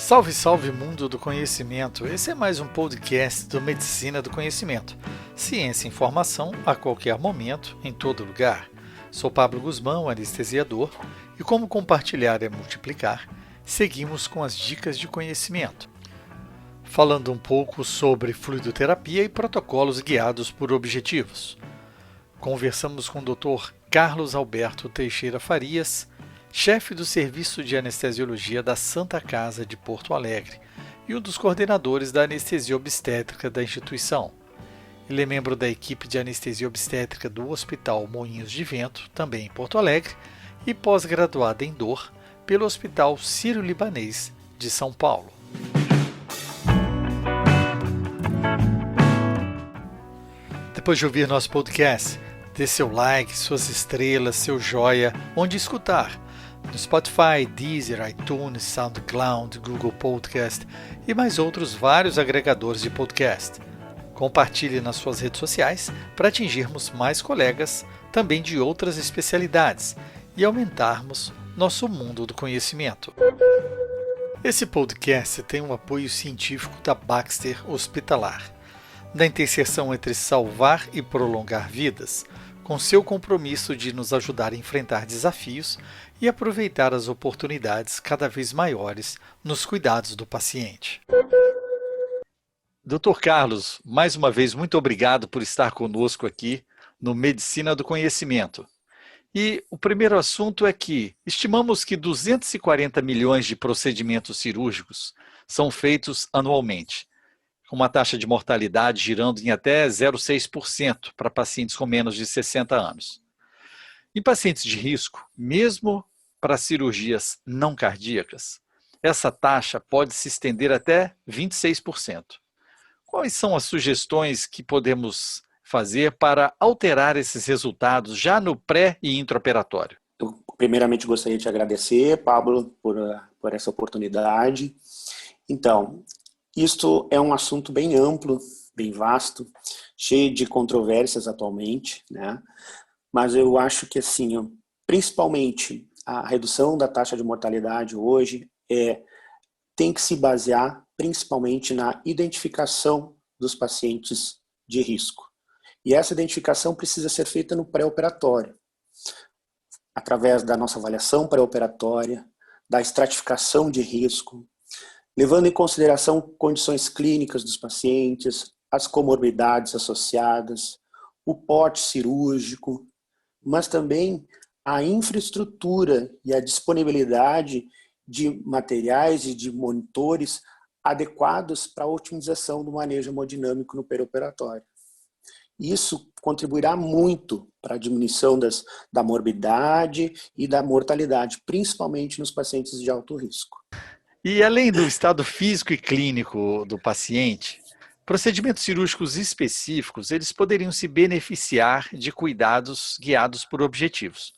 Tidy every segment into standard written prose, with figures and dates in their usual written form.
Salve, salve mundo do conhecimento! Esse é mais um podcast do Medicina do Conhecimento. Ciência e informação a qualquer momento, em todo lugar. Sou Pablo Guzmão, anestesiador, e como compartilhar é multiplicar, seguimos com as dicas de conhecimento. Falando um pouco sobre fluidoterapia e protocolos guiados por objetivos. Conversamos com o Dr. Carlos Alberto Teixeira Farias, chefe do Serviço de Anestesiologia da Santa Casa de Porto Alegre e um dos coordenadores da anestesia obstétrica da instituição. Ele é membro da equipe de anestesia obstétrica do Hospital Moinhos de Vento, também em Porto Alegre, e pós-graduado em dor pelo Hospital Sírio-Libanês de São Paulo. Depois de ouvir nosso podcast, dê seu like, suas estrelas, seu joia, onde escutar. No Spotify, Deezer, iTunes, SoundCloud, Google Podcast e mais outros vários agregadores de podcast. Compartilhe nas suas redes sociais para atingirmos mais colegas, também de outras especialidades, e aumentarmos nosso mundo do conhecimento. Esse podcast tem um apoio científico da Baxter Hospitalar, da interseção entre salvar e prolongar vidas, com seu compromisso de nos ajudar a enfrentar desafios e aproveitar as oportunidades cada vez maiores nos cuidados do paciente. Dr. Carlos, mais uma vez, muito obrigado por estar conosco aqui no Medicina do Conhecimento. E o primeiro assunto é que estimamos que 240 milhões de procedimentos cirúrgicos são feitos anualmente, com uma taxa de mortalidade girando em até 0,6% para pacientes com menos de 60 anos. Em pacientes de risco, mesmo para cirurgias não cardíacas, essa taxa pode se estender até 26%. Quais são as sugestões que podemos fazer para alterar esses resultados já no pré e intraoperatório? Eu primeiramente gostaria de agradecer, Pablo, por essa oportunidade. Então, isto é um assunto bem amplo, bem vasto, cheio de controvérsias atualmente, né? Mas eu acho que, assim, principalmente a redução da taxa de mortalidade hoje tem que se basear principalmente na identificação dos pacientes de risco. E essa identificação precisa ser feita no pré-operatório, através da nossa avaliação pré-operatória, da estratificação de risco, levando em consideração condições clínicas dos pacientes, as comorbidades associadas, o porte cirúrgico, mas também a infraestrutura e a disponibilidade de materiais e de monitores adequados para a otimização do manejo hemodinâmico no perioperatório. Isso contribuirá muito para a diminuição da morbidade e da mortalidade, principalmente nos pacientes de alto risco. E além do estado físico e clínico do paciente, procedimentos cirúrgicos específicos, eles poderiam se beneficiar de cuidados guiados por objetivos.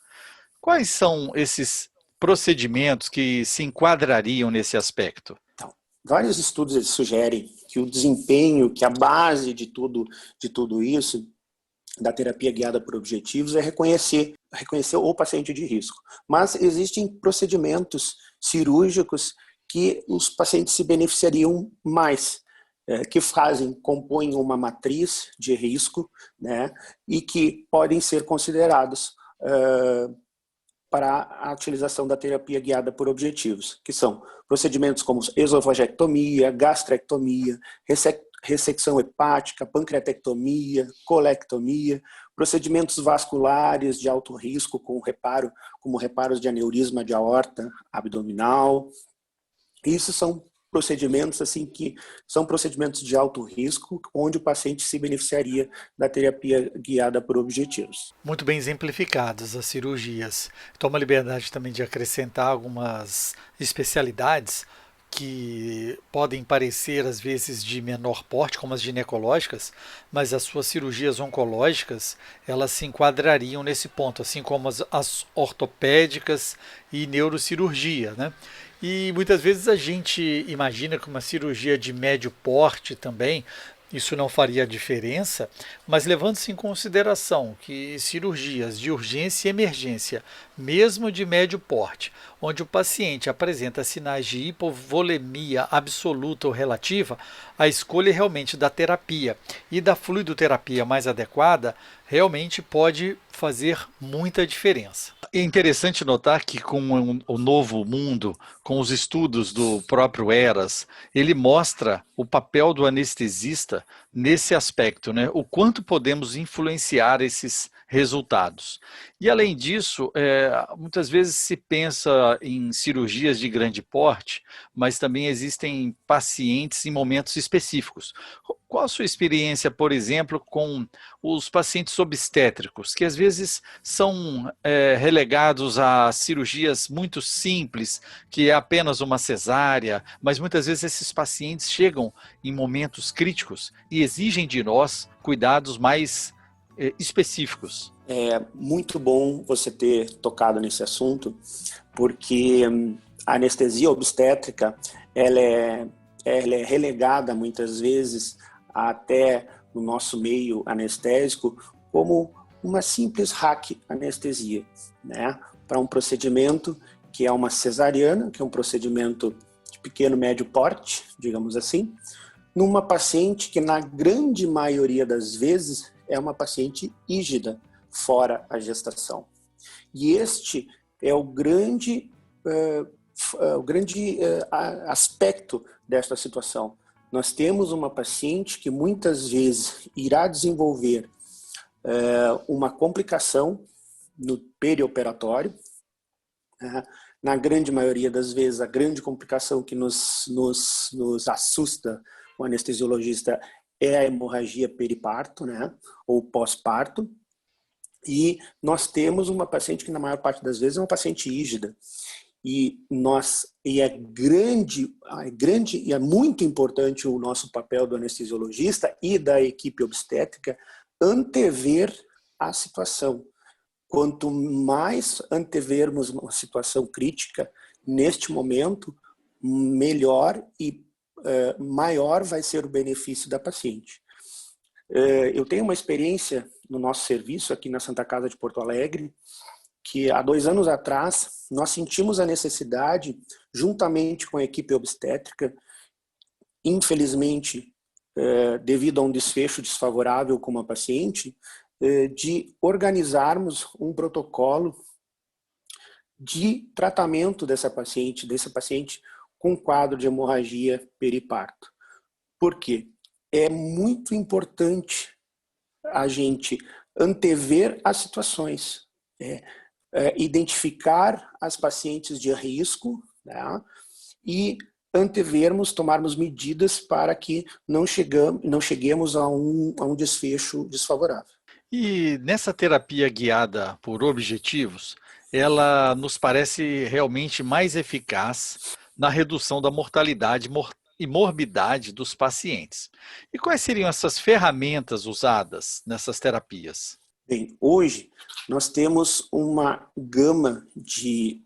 Quais são esses procedimentos que se enquadrariam nesse aspecto? Então, vários estudos sugerem que o desempenho, que a base de tudo isso, da terapia guiada por objetivos, é reconhecer o paciente de risco. Mas existem procedimentos cirúrgicos que os pacientes se beneficiariam mais, que compõem uma matriz de risco, né, e que podem ser considerados para a utilização da terapia guiada por objetivos, que são procedimentos como esofagectomia, gastrectomia, ressecção hepática, pancreatectomia, colectomia, procedimentos vasculares de alto risco como reparos de aneurisma de aorta abdominal. Isso são procedimentos que são procedimentos de alto risco, onde o paciente se beneficiaria da terapia guiada por objetivos. Muito bem exemplificadas as cirurgias. Toma a liberdade também de acrescentar algumas especialidades que podem parecer às vezes de menor porte, como as ginecológicas, mas as suas cirurgias oncológicas, elas se enquadrariam nesse ponto, assim como as ortopédicas e neurocirurgia, né? E muitas vezes a gente imagina que uma cirurgia de médio porte também, isso não faria diferença, mas levando-se em consideração que cirurgias de urgência e emergência mesmo de médio porte, onde o paciente apresenta sinais de hipovolemia absoluta ou relativa, a escolha realmente da terapia e da fluidoterapia mais adequada realmente pode fazer muita diferença. É interessante notar que com o novo mundo, com os estudos do próprio Eras, ele mostra o papel do anestesista nesse aspecto, né? O quanto podemos influenciar esses resultados. E além disso, muitas vezes se pensa em cirurgias de grande porte, mas também existem pacientes em momentos específicos. Qual a sua experiência, por exemplo, com os pacientes obstétricos, que às vezes são relegados a cirurgias muito simples, que é apenas uma cesárea, mas muitas vezes esses pacientes chegam em momentos críticos e exigem de nós cuidados mais específicos? É muito bom você ter tocado nesse assunto, porque a anestesia obstétrica ela é relegada muitas vezes até no nosso meio anestésico como uma simples hack anestesia, né? Para um procedimento que é uma cesariana, que é um procedimento de pequeno médio porte, digamos assim, numa paciente que na grande maioria das vezes é uma paciente hígida, fora a gestação. E este é o grande aspecto desta situação. Nós temos uma paciente que muitas vezes irá desenvolver uma complicação no perioperatório. Na grande maioria das vezes, a grande complicação que nos assusta o anestesiologista é a hemorragia periparto, né, ou pós-parto. E nós temos uma paciente que, na maior parte das vezes, é uma paciente hígida. E é muito importante o nosso papel do anestesiologista e da equipe obstétrica antever a situação. Quanto mais antevermos uma situação crítica neste momento, melhor e maior vai ser o benefício da paciente. Eu tenho uma experiência no nosso serviço aqui na Santa Casa de Porto Alegre, que há 2 anos atrás nós sentimos a necessidade, juntamente com a equipe obstétrica, infelizmente, devido a um desfecho desfavorável com uma paciente, de organizarmos um protocolo de tratamento desse paciente com quadro de hemorragia periparto. Por quê? É muito importante a gente antever as situações, identificar as pacientes de risco, né, e antevermos, tomarmos medidas para que não cheguemos a um desfecho desfavorável. E nessa terapia guiada por objetivos, ela nos parece realmente mais eficaz na redução da mortalidade e morbidade dos pacientes. E quais seriam essas ferramentas usadas nessas terapias? Bem, hoje nós temos uma gama de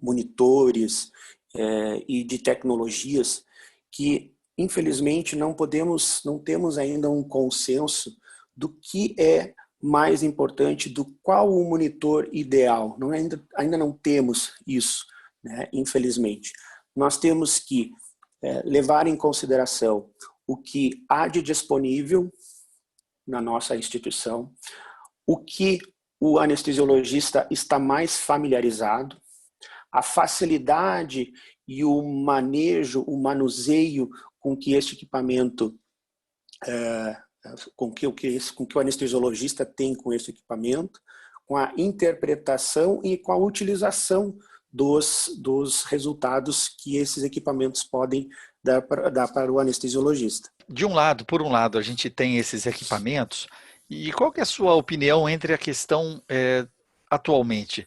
monitores e de tecnologias que, infelizmente, não temos ainda um consenso do que é mais importante, do qual o monitor ideal. Ainda não temos isso, né? Infelizmente. Nós temos que levar em consideração o que há de disponível na nossa instituição, o que o anestesiologista está mais familiarizado, a facilidade e o manejo, o manuseio com que este equipamento, com que o anestesiologista tem com este equipamento, com a interpretação e com a utilização dos resultados que esses equipamentos podem dar para o anestesiologista. Por um lado, a gente tem esses equipamentos, e qual que é a sua opinião entre a questão atualmente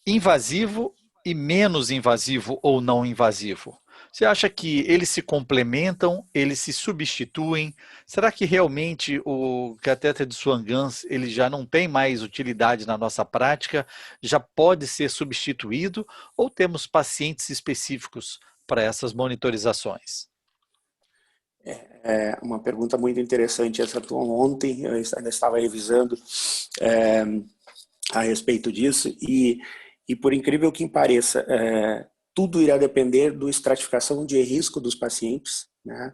invasivo e menos invasivo ou não invasivo? Você acha que eles se complementam, eles se substituem? Será que realmente o catéter de Swan-Ganz ele já não tem mais utilidade na nossa prática, já pode ser substituído, ou temos pacientes específicos para essas monitorizações? É uma pergunta muito interessante essa. Ontem eu ainda estava revisando a respeito disso e por incrível que pareça, tudo irá depender da estratificação de risco dos pacientes, né?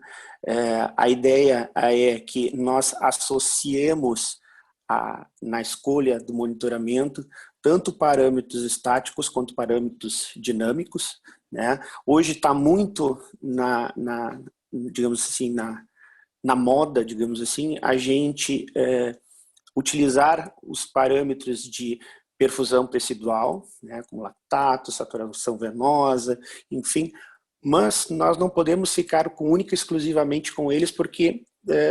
A ideia é que nós associemos na escolha do monitoramento tanto parâmetros estáticos quanto parâmetros dinâmicos, né? Hoje está muito digamos assim, na moda, digamos assim, a gente utilizar os parâmetros de perfusão tecidual, né, como lactato, saturação venosa, enfim, mas nós não podemos ficar única e exclusivamente com eles porque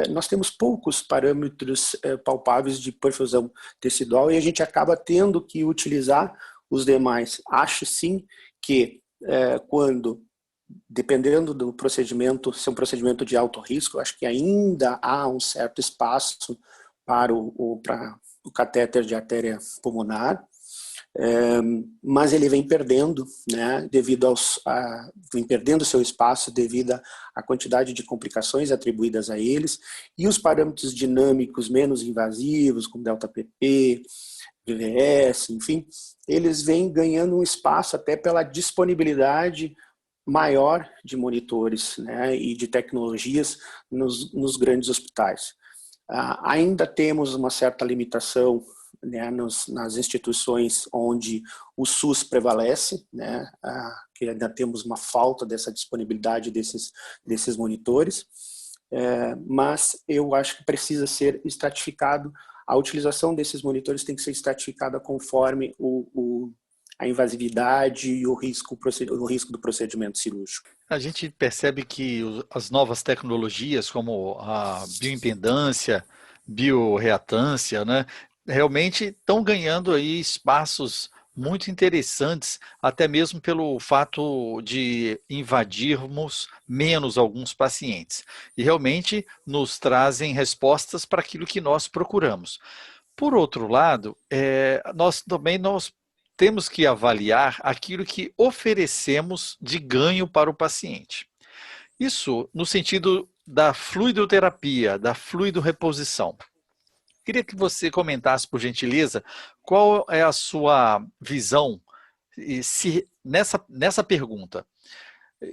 nós temos poucos parâmetros palpáveis de perfusão tecidual e a gente acaba tendo que utilizar os demais. Acho sim que quando, dependendo do procedimento, se é um procedimento de alto risco, acho que ainda há um certo espaço para o catéter de artéria pulmonar, mas ele vem perdendo, né, vem perdendo seu espaço devido à quantidade de complicações atribuídas a eles, e os parâmetros dinâmicos menos invasivos, como delta-PP, VVS, enfim, eles vêm ganhando um espaço até pela disponibilidade maior de monitores, né, e de tecnologias nos grandes hospitais. Ainda temos uma certa limitação, né, nas instituições onde o SUS prevalece, né, que ainda temos uma falta dessa disponibilidade desses monitores, mas eu acho que precisa ser estratificado, a utilização desses monitores tem que ser estratificada conforme a invasividade e o risco do procedimento cirúrgico. A gente percebe que as novas tecnologias, como a bioimpedância, bioreatância, né, realmente estão ganhando aí espaços muito interessantes, até mesmo pelo fato de invadirmos menos alguns pacientes. E realmente nos trazem respostas para aquilo que nós procuramos. Por outro lado, nós temos que avaliar aquilo que oferecemos de ganho para o paciente. Isso no sentido da fluidoterapia, da fluidoreposição. Queria que você comentasse, por gentileza, qual é a sua visão nessa pergunta.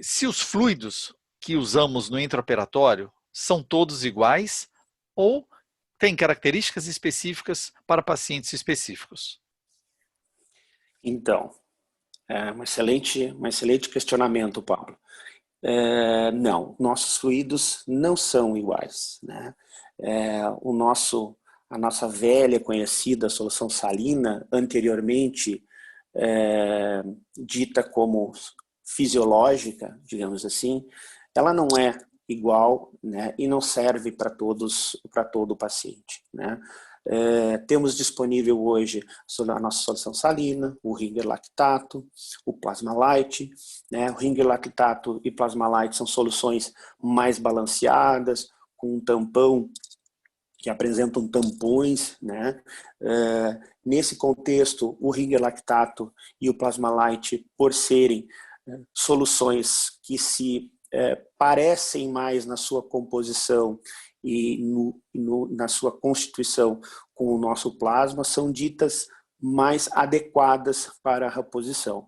Se os fluidos que usamos no intraoperatório são todos iguais ou têm características específicas para pacientes específicos? Então, um excelente questionamento, Paulo. Não, nossos fluidos não são iguais, né? A nossa velha conhecida solução salina, anteriormente dita como fisiológica, digamos assim, ela não é igual, né, e não serve para todo o paciente, né? Temos disponível hoje a nossa solução salina, o Ringer lactato, o plasma light, né? O Ringer lactato e plasma light são soluções mais balanceadas, com um tampão que apresentam tampões, né? Nesse contexto, o Ringer lactato e o plasma light, por serem soluções que se parecem mais na sua composição e na sua constituição com o nosso plasma, são ditas mais adequadas para a reposição.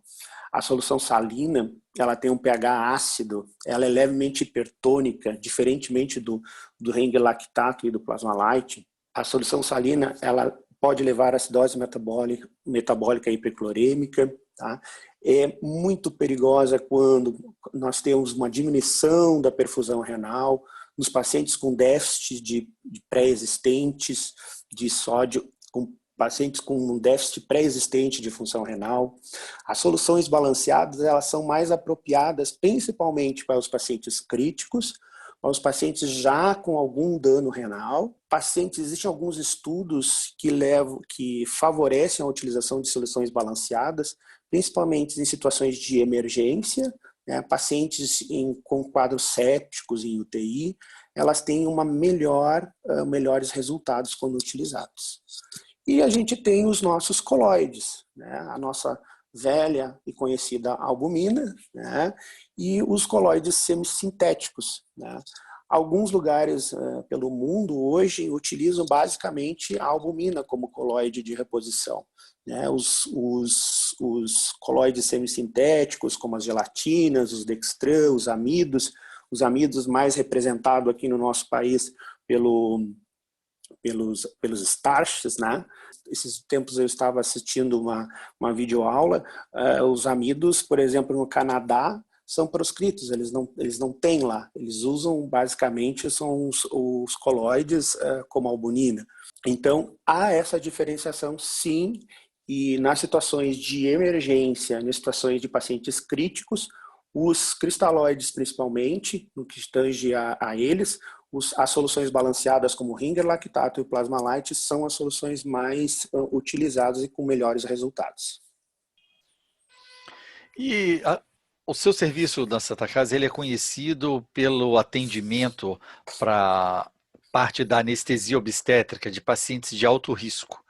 A solução salina, ela tem um pH ácido, ela é levemente hipertônica, diferentemente do Ringer lactato e do plasma light. A solução salina, ela pode levar a acidose metabólica hiperclorêmica, tá? É muito perigosa quando nós temos uma diminuição da perfusão renal, nos pacientes com déficit de pré-existentes de sódio, com pacientes com um déficit pré-existente de função renal. As soluções balanceadas, elas são mais apropriadas principalmente para os pacientes críticos, para os pacientes já com algum dano renal. Existem alguns estudos que favorecem a utilização de soluções balanceadas, principalmente em situações de emergência, né? Pacientes com quadros sépticos em UTI, elas têm melhores resultados quando utilizados. E a gente tem os nossos coloides, né? A nossa velha e conhecida albumina, né? E os coloides semissintéticos, né? Alguns lugares pelo mundo hoje utilizam basicamente a albumina como coloide de reposição, né? Os coloides semissintéticos, como as gelatinas, os dextran, os amidos mais representados aqui no nosso país pelos starches, né? Esses tempos eu estava assistindo uma videoaula, os amidos, por exemplo, no Canadá, são proscritos, eles não têm lá, eles usam basicamente são os coloides como albumina. Então, há essa diferenciação sim, e nas situações de emergência, nas situações de pacientes críticos, os cristalóides principalmente, no que tange a eles, as soluções balanceadas como o Ringer lactato e o Plasma-Lyte são as soluções mais utilizadas e com melhores resultados. E o seu serviço da Santa Casa, ele é conhecido pelo atendimento para parte da anestesia obstétrica de pacientes de alto risco.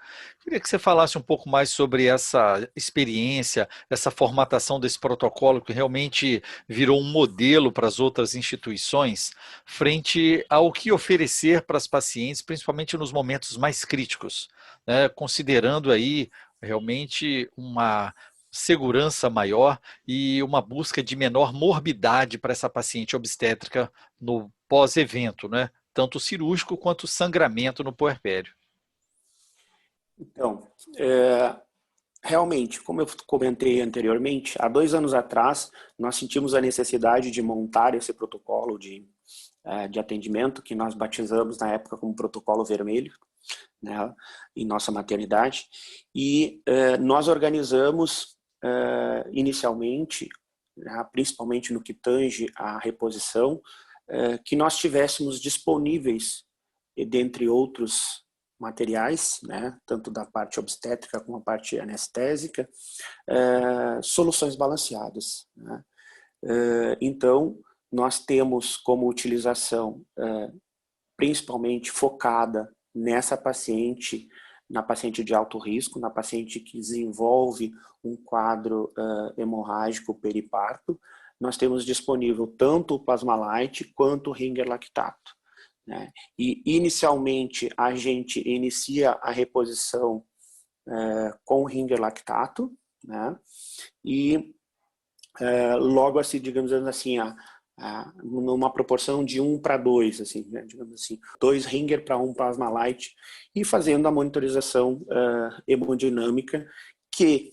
Queria que você falasse um pouco mais sobre essa experiência, essa formatação desse protocolo que realmente virou um modelo para as outras instituições, frente ao que oferecer para as pacientes, principalmente nos momentos mais críticos, né? Considerando aí realmente uma segurança maior e uma busca de menor morbidade para essa paciente obstétrica no pós-evento, né? Tanto cirúrgico quanto sangramento no puerpério. Então, realmente, como eu comentei anteriormente, há 2 anos atrás, nós sentimos a necessidade de montar esse protocolo de atendimento, que nós batizamos na época como protocolo vermelho, né, em nossa maternidade, e nós organizamos inicialmente, né, principalmente no que tange à reposição, que nós tivéssemos disponíveis, dentre outros materiais, né, tanto da parte obstétrica como a parte anestésica, soluções balanceadas, né? Então, nós temos como utilização principalmente focada nessa paciente, na paciente de alto risco, na paciente que desenvolve um quadro hemorrágico periparto, nós temos disponível tanto o Plasma-Lyte quanto o Ringer lactato, né? E inicialmente a gente inicia a reposição com o Ringer lactato, né? E logo assim, digamos assim, numa proporção de 1:2, assim, né? Digamos assim, 2 Ringer para 1 Plasma-Lyte, e fazendo a monitorização hemodinâmica, que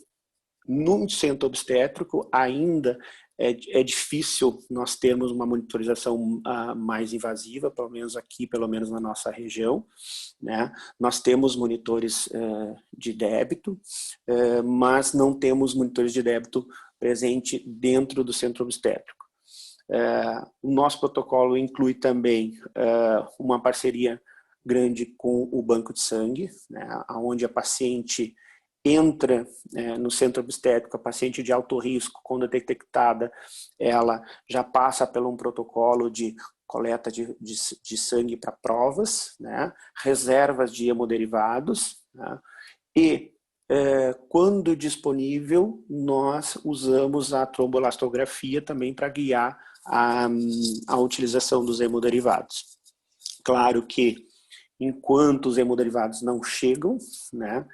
num centro obstétrico ainda é difícil nós termos uma monitorização mais invasiva, pelo menos na nossa região, né? Nós temos monitores de débito, mas não temos monitores de débito presente dentro do centro obstétrico. O nosso protocolo inclui também uma parceria grande com o banco de sangue, né, onde a paciente entra no centro obstétrico, a paciente de alto risco, quando detectada, ela já passa por um protocolo de coleta de sangue para provas, né, reservas de hemoderivados, né, e quando disponível, nós usamos a tromboelastografia também para guiar a utilização dos hemoderivados. Claro que enquanto os hemoderivados não chegam, né,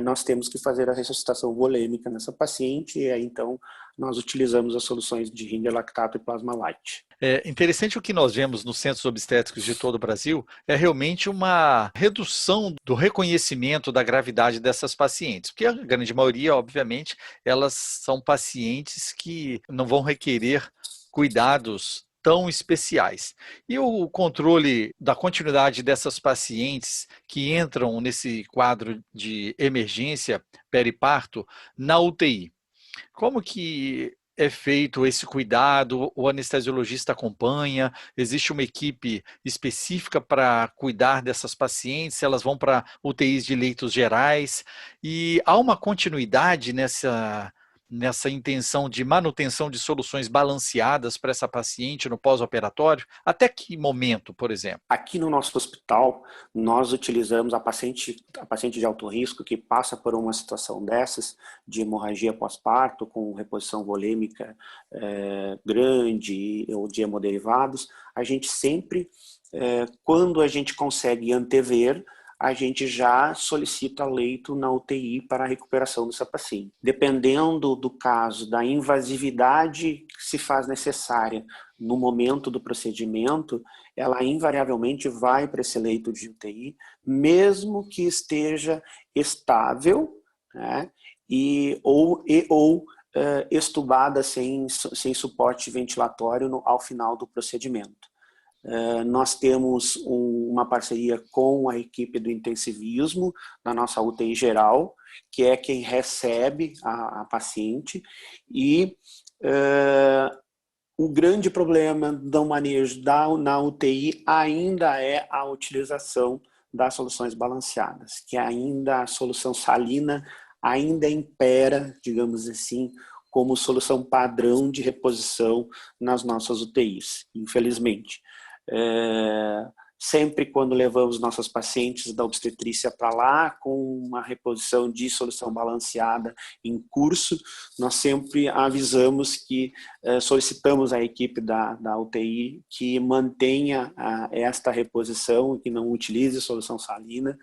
nós temos que fazer a ressuscitação volêmica nessa paciente, e aí então nós utilizamos as soluções de Ringer lactato e Plasma-Lyte. É interessante o que nós vemos nos centros obstétricos de todo o Brasil, é realmente uma redução do reconhecimento da gravidade dessas pacientes, porque a grande maioria, obviamente, elas são pacientes que não vão requerer cuidados tão especiais. E o controle da continuidade dessas pacientes que entram nesse quadro de emergência periparto na UTI. Como que é feito esse cuidado? O anestesiologista acompanha? Existe uma equipe específica para cuidar dessas pacientes? Elas vão para UTIs de leitos gerais? E há uma continuidade nessa intenção de manutenção de soluções balanceadas para essa paciente no pós-operatório? Até que momento, por exemplo? Aqui no nosso hospital, nós utilizamos a paciente de alto risco que passa por uma situação dessas, de hemorragia pós-parto, com reposição volêmica grande ou de hemoderivados. A gente sempre, quando a gente consegue antever, a gente já solicita leito na UTI para a recuperação dessa paciente. Dependendo do caso, da invasividade que se faz necessária no momento do procedimento, ela invariavelmente vai para esse leito de UTI, mesmo que esteja estável, né, ou estubada sem suporte ventilatório ao final do procedimento. Nós temos uma parceria com a equipe do intensivismo da nossa UTI geral, que é quem recebe a paciente, e o grande problema do manejo na UTI ainda é a utilização das soluções balanceadas, que ainda a solução salina ainda impera, digamos assim, como solução padrão de reposição nas nossas UTIs, infelizmente. Sempre quando levamos nossas pacientes da obstetrícia para lá, com uma reposição de solução balanceada em curso, nós sempre avisamos que solicitamos à equipe da UTI que mantenha esta reposição, que não utilize solução salina,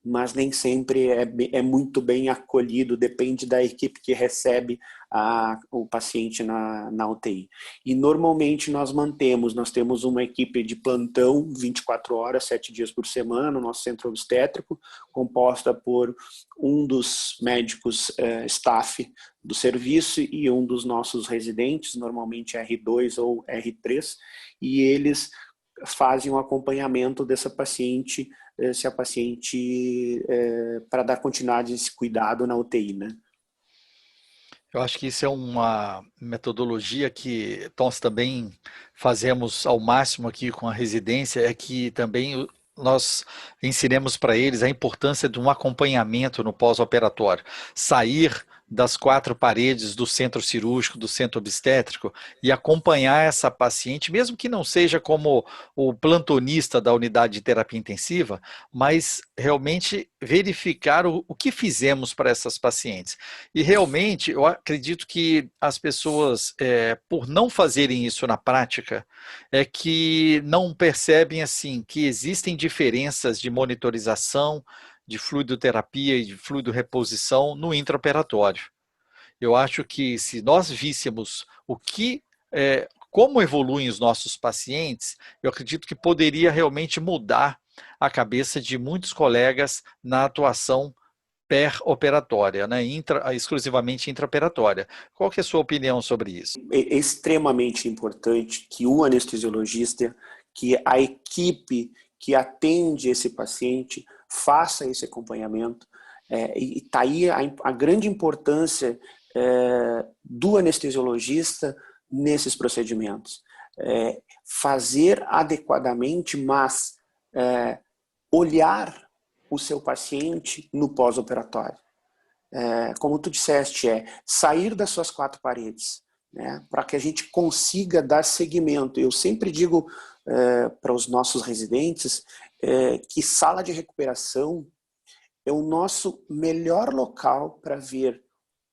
mas nem sempre é muito bem acolhido, depende da equipe que recebe o paciente na UTI. E normalmente nós temos uma equipe de plantão 24 horas, 7 dias por semana, no nosso centro obstétrico, composta por um dos médicos staff do serviço e um dos nossos residentes, normalmente R2 ou R3, e eles fazem um acompanhamento dessa paciente, se a paciente, para dar continuidade a esse cuidado na UTI, né? Eu acho que isso é uma metodologia que nós também fazemos ao máximo aqui com a residência, é que também nós ensinemos para eles a importância de um acompanhamento no pós-operatório. Sair das quatro paredes do centro cirúrgico, do centro obstétrico e acompanhar essa paciente, mesmo que não seja como o plantonista da unidade de terapia intensiva, mas realmente verificar o que fizemos para essas pacientes. E realmente eu acredito que as pessoas, por não fazerem isso na prática, é que não percebem assim que existem diferenças de monitorização, de fluidoterapia e de fluido reposição no intraoperatório. Eu acho que se nós víssemos como evoluem os nossos pacientes, eu acredito que poderia realmente mudar a cabeça de muitos colegas na atuação operatória, né? Exclusivamente intraoperatória. Qual que é a sua opinião sobre isso? É extremamente importante que o anestesiologista, que a equipe que atende esse paciente faça esse acompanhamento, e está aí a grande importância do anestesiologista nesses procedimentos. Fazer adequadamente, mas olhar o seu paciente no pós-operatório. Como tu disseste, sair das suas quatro paredes, né, para que a gente consiga dar seguimento. Eu sempre digo para os nossos residentes que sala de recuperação é o nosso melhor local para ver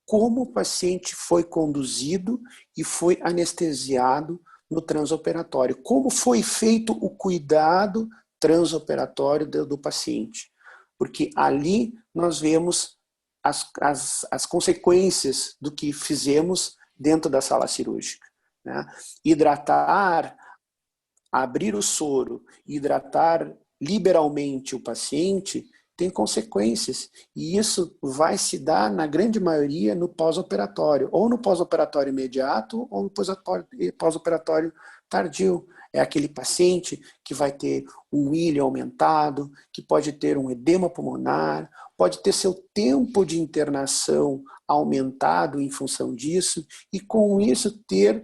como o paciente foi conduzido e foi anestesiado no transoperatório, como foi feito o cuidado transoperatório do paciente. Porque ali nós vemos as consequências do que fizemos dentro da sala cirúrgica, né? Hidratar, abrir o soro, hidratar liberalmente o paciente tem consequências, e isso vai se dar, na grande maioria, no pós-operatório, ou no pós-operatório imediato, ou no pós-operatório tardio. É aquele paciente que vai ter um ilho aumentado, que pode ter um edema pulmonar, pode ter seu tempo de internação aumentado em função disso, e com isso ter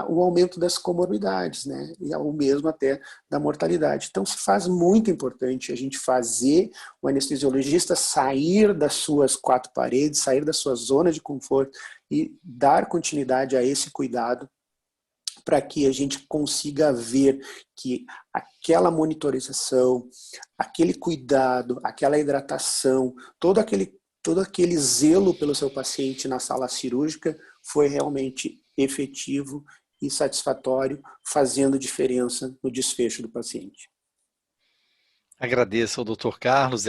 o aumento das comorbidades, né? E o mesmo até da mortalidade. Então, se faz muito importante a gente fazer o anestesiologista sair das suas quatro paredes, sair da sua zona de conforto e dar continuidade a esse cuidado para que a gente consiga ver que aquela monitorização, aquele cuidado, aquela hidratação, todo aquele zelo pelo seu paciente na sala cirúrgica foi realmente efetivo e satisfatório, fazendo diferença no desfecho do paciente. Agradeço ao Dr. Carlos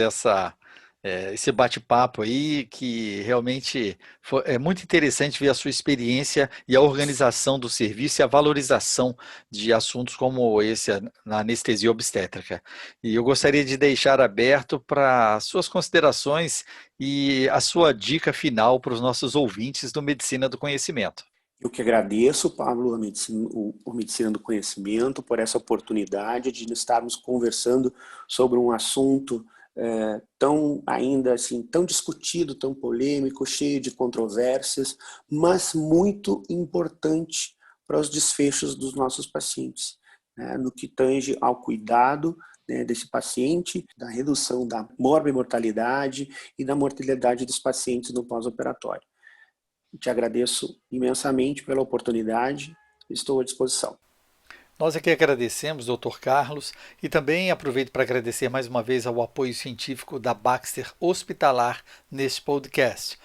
esse bate-papo aí, que realmente é muito interessante ver a sua experiência e a organização do serviço e a valorização de assuntos como esse na anestesia obstétrica. E eu gostaria de deixar aberto para suas considerações e a sua dica final para os nossos ouvintes do Medicina do Conhecimento. Eu que agradeço, Pablo, a Medicina do Conhecimento, por essa oportunidade de estarmos conversando sobre um assunto tão ainda assim, tão discutido, tão polêmico, cheio de controvérsias, mas muito importante para os desfechos dos nossos pacientes, né, no que tange ao cuidado, né, desse paciente, da redução da morbimortalidade e da mortalidade dos pacientes no pós-operatório. Te agradeço imensamente pela oportunidade, estou à disposição. Nós aqui agradecemos, Dr. Carlos, e também aproveito para agradecer mais uma vez ao apoio científico da Baxter Hospitalar neste podcast.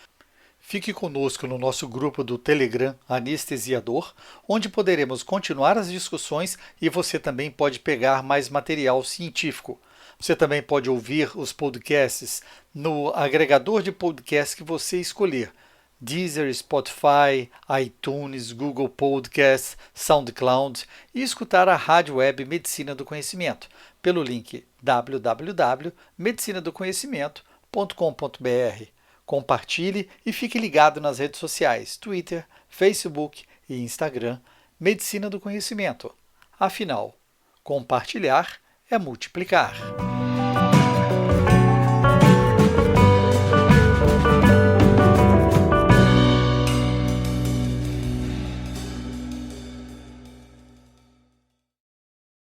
Fique conosco no nosso grupo do Telegram Anestesiador, onde poderemos continuar as discussões e você também pode pegar mais material científico. Você também pode ouvir os podcasts no agregador de podcast que você escolher. Deezer, Spotify, iTunes, Google Podcasts, SoundCloud e escutar a rádio web Medicina do Conhecimento pelo link www.medicinadoconhecimento.com.br. Compartilhe e fique ligado nas redes sociais Twitter, Facebook e Instagram Medicina do Conhecimento. Afinal, compartilhar é multiplicar.